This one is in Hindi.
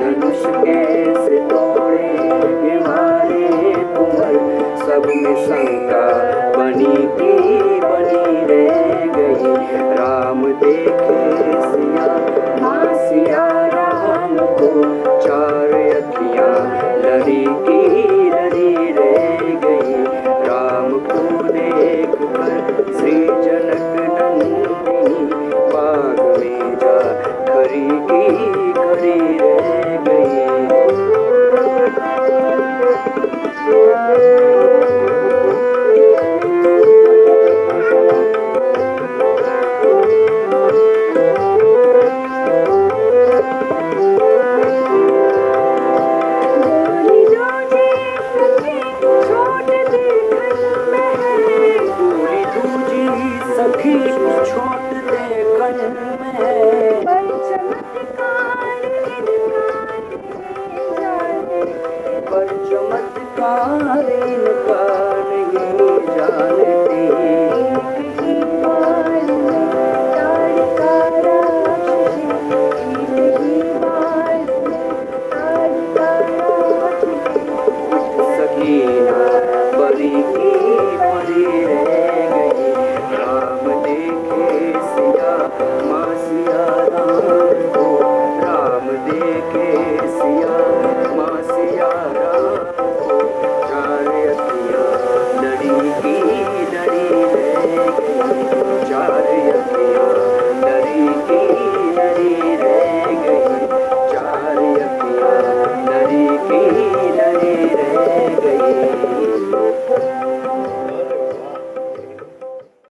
धनुष कैसे तोड़े मारे कुंवर, सब में शंका बनी की बनी रह गई। राम देखे सिया माँ सिया राम को, चार अखियाँ लड़ी की लड़ी रह गई। राम को देख कर श्री जनक नंदिनी, बाग में जा खरी की खरी रह गई। सखी छोट देखन में, पर चमत्कार इनका नहीं जानती। सकीना परी की परी रह गई। राम देखे सिया माँ सिया राम को, राम देखे सिया माँ सिया राम को, चार अखियाँ लड़ी की लड़ी रह गई। चार अखियाँ लड़ी की लड़ी रह गई। चार अखियाँ लड़ी की